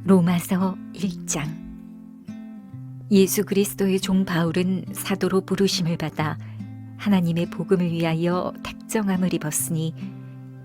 로마서 1장. 예수 그리스도의 종 바울은 사도로 부르심을 받아 하나님의 복음을 위하여 택정함을 입었으니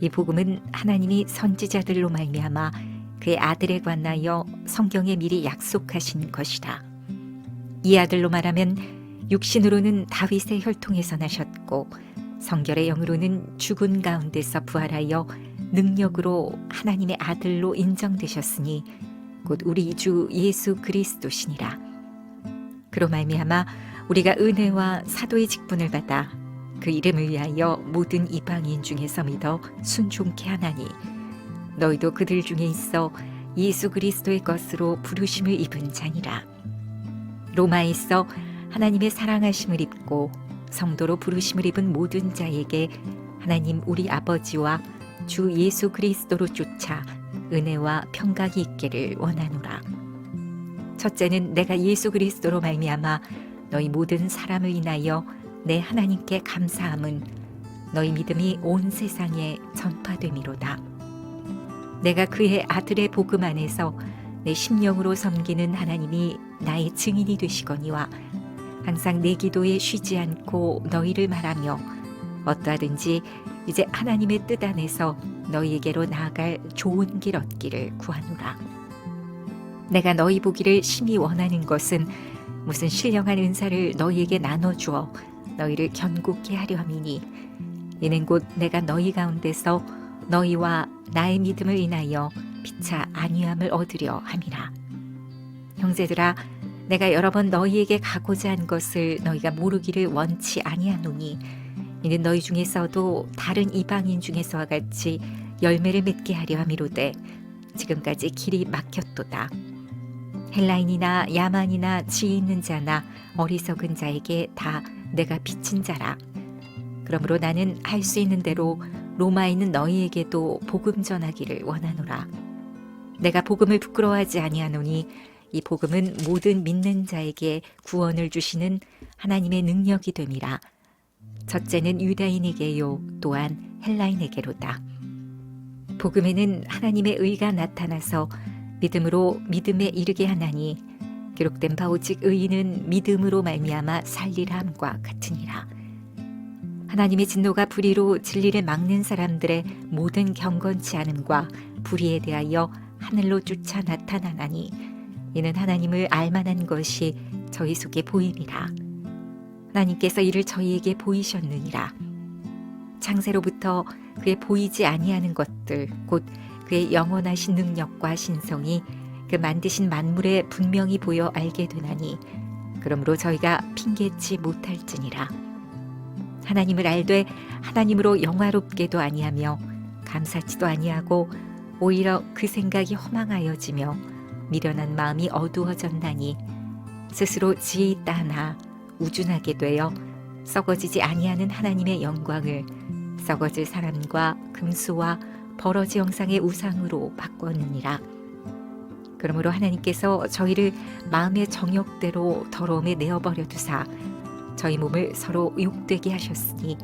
이 복음은 하나님이 선지자들로 말미암아 그의 아들에 관하여 성경에 미리 약속하신 것이라. 이 아들로 말하면 육신으로는 다윗의 혈통에서 나셨고 성결의 영으로는 죽은 가운데서 부활하여 능력으로 하나님의 아들로 인정되셨으니 곧 우리 주 예수 그리스도시니라. 그로 말미암아 우리가 은혜와 사도의 직분을 받아 그 이름을 위하여 모든 이방인 중에서 믿어 순종케 하나니 너희도 그들 중에 있어 예수 그리스도의 것으로 부르심을 입은 자니라. 로마에 있어 하나님의 사랑하심을 입고 성도로 부르심을 입은 모든 자에게 하나님 우리 아버지와 주 예수 그리스도로 쫓아 은혜와 평강이 있기를 원하노라. 첫째는 내가 예수 그리스도로 말미암아 너희 모든 사람을 인하여 내 하나님께 감사함은 너희 믿음이 온 세상에 전파됨이로다. 내가 그의 아들의 복음 안에서 내 심령으로 섬기는 하나님이 나의 증인이 되시거니와 항상 내 기도에 쉬지 않고 너희를 말하며 어떠하든지 이제 하나님의 뜻 안에서 너희에게로 나아갈 좋은 길 얻기를 구하노라. 내가 너희 보기를 심히 원하는 것은 무슨 신령한 은사를 너희에게 나눠주어 너희를 견고케 하려 함이니 이는 곧 내가 너희 가운데서 너희와 나의 믿음을 인하여 피차 안위함을 얻으려 함이라. 형제들아, 내가 여러 번 너희에게 가고자 한 것을 너희가 모르기를 원치 아니하노니 이는 너희 중에서도 다른 이방인 중에서와 같이 열매를 맺게 하려 함이로되 지금까지 길이 막혔도다. 헬라인이나 야만이나 지혜 있는 자나 어리석은 자에게 다 내가 빚진 자라. 그러므로 나는 할 수 있는 대로 로마에 있는 너희에게도 복음 전하기를 원하노라. 내가 복음을 부끄러워하지 아니하노니 이 복음은 모든 믿는 자에게 구원을 주시는 하나님의 능력이 됨이라. 첫째는 유다인에게요 또한 헬라인에게로다. 복음에는 하나님의 의가 나타나서 믿음으로 믿음에 이르게 하나니 기록된 바 오직 의인은 믿음으로 말미암아 살리라 함과 같으니라. 하나님의 진노가 불의로 진리를 막는 사람들의 모든 경건치 않음과 불의에 대하여 하늘로 쫓아 나타나나니 이는 하나님을 알만한 것이 저희 속에 보임이라. 하나님께서 이를 저희에게 보이셨느니라. 창세로부터 그의 보이지 아니하는 것들 곧 그의 영원하신 능력과 신성이 그 만드신 만물에 분명히 보여 알게 되나니 그러므로 저희가 핑계치 못할지니라. 하나님을 알되 하나님으로 영화롭게도 아니하며 감사치도 아니하고 오히려 그 생각이 허망하여지며 미련한 마음이 어두워졌나니 스스로 지혜 있다 하나 우준하게 되어 썩어지지 아니하는 하나님의 영광을 썩어질 사람과 금수와 버러지 형상의 우상으로 바꾸었느니라. 그러므로 하나님께서 저희를 마음의 정욕대로 더러움에 내어버려 두사 저희 몸을 서로 욕되게 하셨으니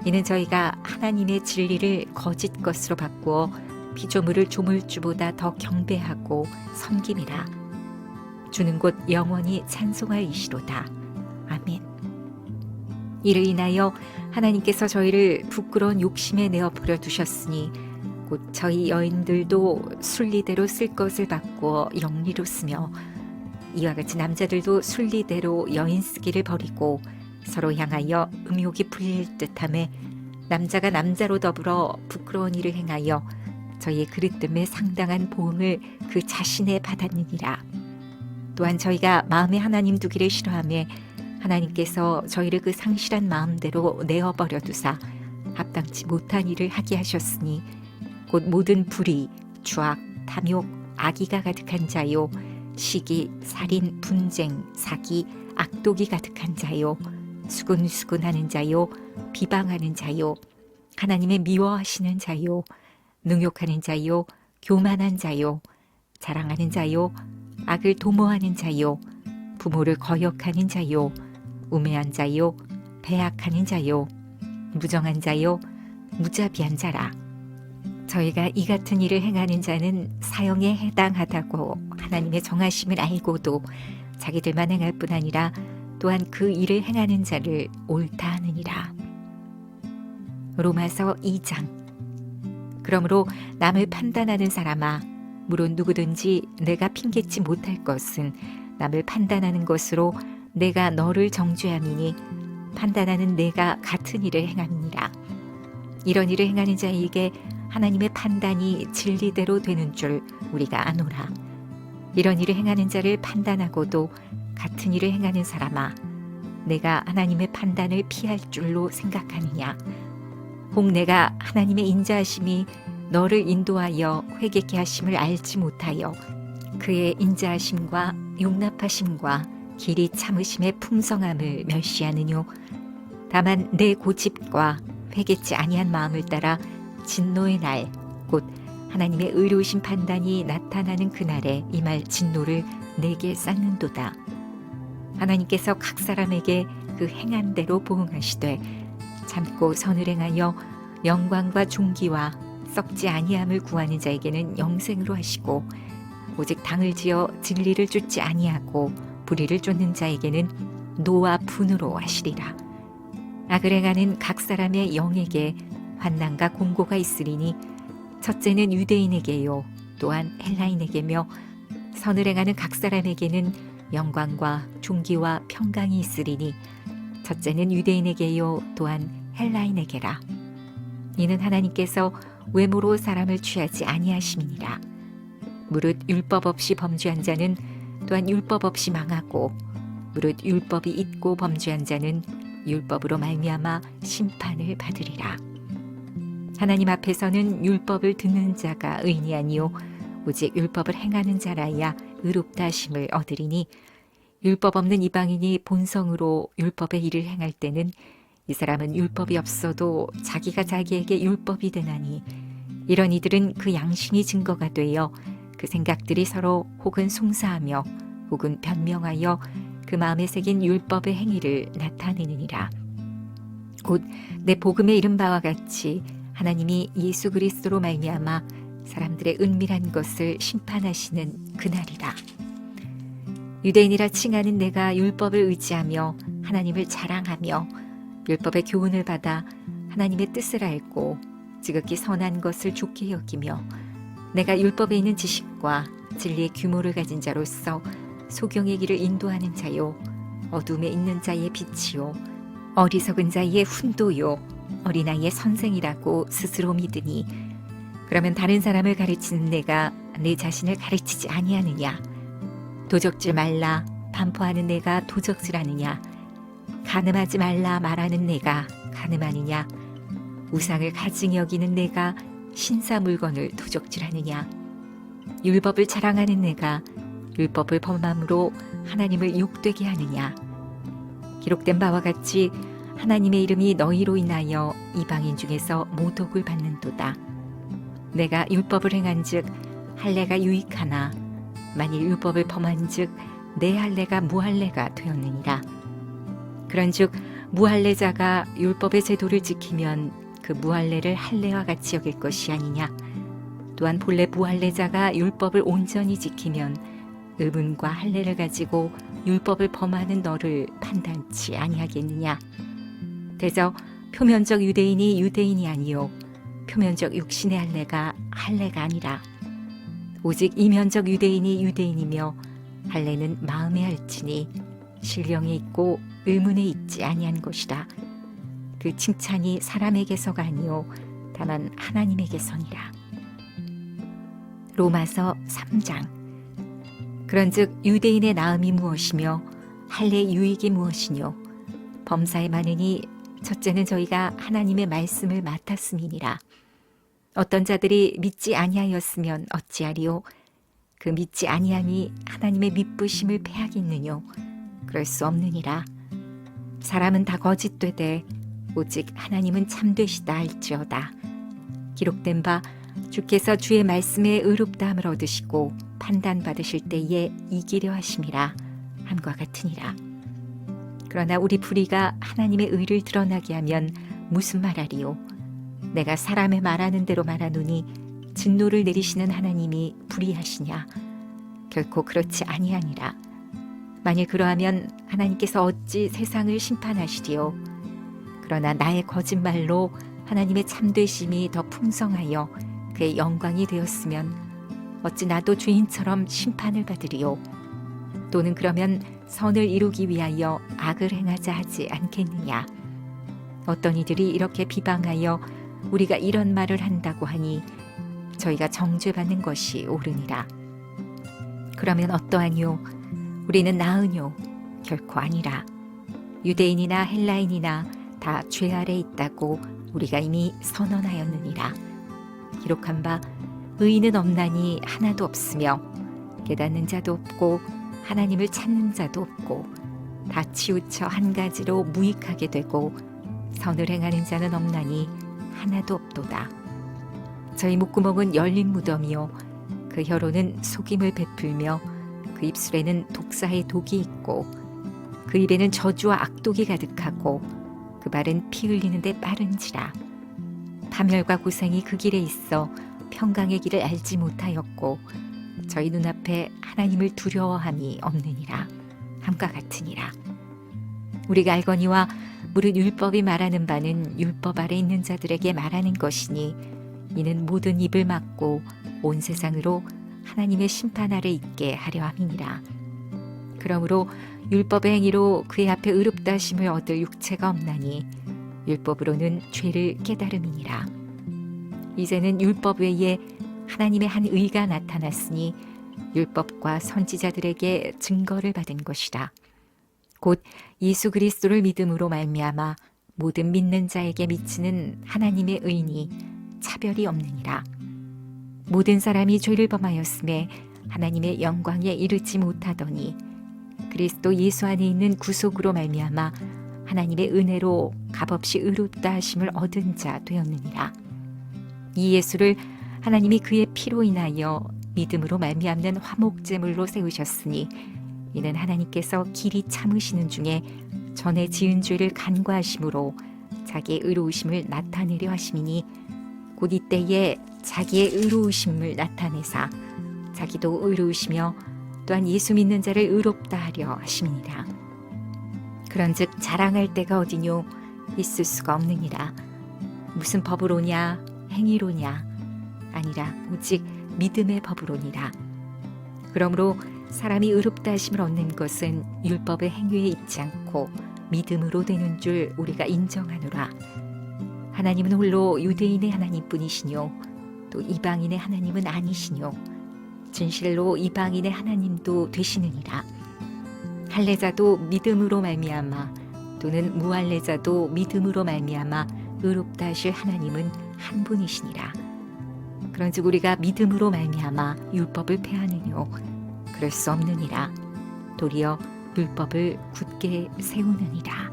이는 저희가 하나님의 진리를 거짓 것으로 바꾸어 피조물을 조물주보다 더 경배하고 섬김이라. 주는 곧 영원히 찬송할 이시로다. 아멘. 이를 인하여 하나님께서 저희를 부끄러운 욕심에 내어버려 두셨으니 곧 저희 여인들도 순리대로 쓸 것을 바꾸어 영리로 쓰며 이와 같이 남자들도 순리대로 여인 쓰기를 버리고 서로 향하여 음욕이 풀릴 듯하며 남자가 남자로 더불어 부끄러운 일을 행하여 저희의 그릇됨에 상당한 보응을 그 자신에 받았느니라. 또한 저희가 마음에 하나님 두기를 싫어하며 하나님께서 저희를 그 상실한 마음대로 내어버려 두사 합당치 못한 일을 하게 하셨으니 곧 모든 불의, 추악, 탐욕, 악의가 가득한 자요 시기, 살인, 분쟁, 사기, 악독이 가득한 자요 수군수군하는 자요 비방하는 자요 하나님의 미워하시는 자요 능욕하는 자요 교만한 자요 자랑하는 자요 악을 도모하는 자요 부모를 거역하는 자요 우매한 자요 배악하는 자요 무정한 자요 무자비한 자라. 저희가 이 같은 일을 행하는 자는 사형에 해당하다고 하나님의 정하심을 알고도 자기들만 행할 뿐 아니라 또한 그 일을 행하는 자를 옳다 하느니라. 로마서 2장. 그러므로 남을 판단하는 사람아, 물론 누구든지 내가 핑계치 못할 것은 남을 판단하는 것으로 내가 너를 정죄함이니 판단하는 내가 같은 일을 행함이니라. 이런 일을 행하는 자에게 하나님의 판단이 진리대로 되는 줄 우리가 아노라. 이런 일을 행하는 자를 판단하고도 같은 일을 행하는 사람아, 내가 하나님의 판단을 피할 줄로 생각하느냐? 혹 내가 하나님의 인자하심이 너를 인도하여 회개케 하심을 알지 못하여 그의 인자하심과 용납하심과 길이 참으심의 풍성함을 멸시하느뇨? 다만 내 고집과 회개치 아니한 마음을 따라 진노의 날, 곧 하나님의 의로우신 판단이 나타나는 그날에 임할 진노를 내게 쌓는도다. 하나님께서 각 사람에게 그 행한 대로 보응하시되 참고 선을 행하여 영광과 존귀와 썩지 아니함을 구하는 자에게는 영생으로 하시고, 오직 당을 지어 진리를 쫓지 아니하고 불의를 쫓는 자에게는 노와 분으로 하시리라. 악을 행하는 각 사람의 영에게 환난과 공고가 있으리니 첫째는 유대인에게요 또한 헬라인에게며, 선을 행하는 각 사람에게는 영광과 존귀와 평강이 있으리니 첫째는 유대인에게요 또한 헬라인에게라. 이는 하나님께서 외모로 사람을 취하지 아니하심이니라. 무릇 율법 없이 범죄한 자는 또한 율법 없이 망하고, 무릇 율법이 있고 범죄한 자는 율법으로 말미암아 심판을 받으리라. 하나님 앞에서는 율법을 듣는 자가 의인이 아니요 오직 율법을 행하는 자라야 의롭다 하심을 얻으리니, 율법 없는 이방인이 본성으로 율법의 일을 행할 때는 이 사람은 율법이 없어도 자기가 자기에게 율법이 되나니, 이런 이들은 그 양심이 증거가 되어 그 생각들이 서로 혹은 송사하며 혹은 변명하여 그 마음에 새긴 율법의 행위를 나타내느니라. 곧 내 복음에 이른 바와 같이 하나님이 예수 그리스도로 말미암아 사람들의 은밀한 것을 심판하시는 그날이라. 유대인이라 칭하는 내가 율법을 의지하며 하나님을 자랑하며 율법의 교훈을 받아 하나님의 뜻을 알고 지극히 선한 것을 좋게 여기며, 내가 율법에 있는 지식과 진리의 규모를 가진 자로서 소경의 길을 인도하는 자요 어둠에 있는 자의 빛이요 어리석은 자의 훈도요 어린아이의 선생이라고 스스로 믿으니, 그러면 다른 사람을 가르치는 내가 내 자신을 가르치지 아니하느냐? 도적질 말라 반포하는 내가 도적질하느냐? 간음하지 말라 말하는 내가 간음하느냐? 우상을 가증히 여기는 내가 신사 물건을 도적질하느냐? 율법을 자랑하는 내가 율법을 범함으로 하나님을 욕되게 하느냐? 기록된 바와 같이 하나님의 이름이 너희로 인하여 이방인 중에서 모독을 받는도다. 내가 율법을 행한즉 할례가 유익하나, 만일 율법을 범한즉 내 할례가 무할례가 되었느니라. 그런즉 무할례자가 율법의 제도를 지키면 그 무할례를 할례와 같이 여길 것이 아니냐? 또한 본래 무할례자가 율법을 온전히 지키면 의문과 할례를 가지고 율법을 범하는 너를 판단치 아니하겠느냐? 대저 표면적 유대인이 유대인이 아니요 표면적 육신의 할례가 할례가 아니라, 오직 이면적 유대인이 유대인이며 할례는 마음에 할지니 신령에 있고 의문에 있지 아니한 것이라. 그 칭찬이 사람에게서가 아니요 다만 하나님에게서니라. 로마서 3장. 그런즉 유대인의 나음이 무엇이며 할례의 유익이 무엇이뇨? 범사에 많으니 첫째는 저희가 하나님의 말씀을 맡았음이니라. 어떤 자들이 믿지 아니하였으면 어찌하리요? 그 믿지 아니함이 하나님의 믿부심을 패하겠느뇨? 그럴 수 없느니라. 사람은 다 거짓되되 오직 하나님은 참되시다 할지어다. 기록된 바 주께서 주의 말씀에 의롭다함을 얻으시고 판단받으실 때에 이기려 하심이라 함과 같으니라. 그러나 우리 불의가 하나님의 의를 드러나게 하면 무슨 말하리요? 내가 사람의 말하는 대로 말하노니 진노를 내리시는 하나님이 불의하시냐? 결코 그렇지 아니하니라. 만일 그러하면 하나님께서 어찌 세상을 심판하시리요? 그러나 나의 거짓말로 하나님의 참되심이 더 풍성하여 그의 영광이 되었으면 어찌 나도 죄인처럼 심판을 받으리요? 또는 그러면 선을 이루기 위하여 악을 행하자 하지 않겠느냐? 어떤 이들이 이렇게 비방하여 우리가 이런 말을 한다고 하니 저희가 정죄받는 것이 옳으니라. 그러면 어떠하뇨? 우리는 나으뇨? 결코 아니라. 유대인이나 헬라인이나 다 죄 아래 있다고 우리가 이미 선언하였느니라. 기록한 바 의인은 없나니 하나도 없으며 깨닫는 자도 없고 하나님을 찾는 자도 없고 다 치우쳐 한 가지로 무익하게 되고 선을 행하는 자는 없나니 하나도 없도다. 저희 목구멍은 열린 무덤이요 그 혀로는 속임을 베풀며 그 입술에는 독사의 독이 있고 그 입에는 저주와 악독이 가득하고 그 발은 피 흘리는데 빠른지라. 파멸과 고생이 그 길에 있어 평강의 길을 알지 못하였고 저희 눈앞에 하나님을 두려워함이 없느니라. 함과 같으니라. 우리가 알거니와 무릇 율법이 말하는 바는 율법 아래 있는 자들에게 말하는 것이니 이는 모든 입을 막고 온 세상으로 하나님의 심판 아래 있게 하려 함이니라. 그러므로 율법의 행위로 그의 앞에 의롭다 하심을 얻을 육체가 없나니 율법으로는 죄를 깨달음이니라. 이제는 율법 외에 하나님의 한 의가 나타났으니 율법과 선지자들에게 증거를 받은 것이라. 곧 예수 그리스도를 믿음으로 말미암아 모든 믿는 자에게 미치는 하나님의 의니 차별이 없느니라. 모든 사람이 죄를 범하였음에 하나님의 영광에 이르지 못하더니 그리스도 예수 안에 있는 구속으로 말미암아 하나님의 은혜로 값없이 의롭다 하심을 얻은 자 되었느니라. 이 예수를 하나님이 그의 피로 인하여 믿음으로 말미암는 화목제물로 세우셨으니 이는 하나님께서 길이 참으시는 중에 전에 지은 죄를 간과하심으로 자기의 의로우심을 나타내려 하심이니 곧 이때에 자기의 의로우심을 나타내사 자기도 의로우시며 또한 예수 믿는 자를 의롭다 하려 하심이니라. 그런즉 자랑할 때가 어디뇨? 있을 수가 없느니라. 무슨 법으로냐? 행위로냐? 아니라 오직 믿음의 법으로니라. 그러므로 사람이 의롭다 하심을 얻는 것은 율법의 행위에 있지 않고 믿음으로 되는 줄 우리가 인정하노라. 하나님은 홀로 유대인의 하나님뿐이시뇨 또 이방인의 하나님은 아니시뇨 진실로 이방인의 하나님도 되시느니라. 할례자도 믿음으로 말미암아 또는 무할례자도 믿음으로 말미암아 의롭다 하실 하나님은 한 분이시니라. 그런즉 우리가 믿음으로 말미암아 율법을 폐하느뇨? 그럴 수 없느니라. 도리어 율법을 굳게 세우느니라.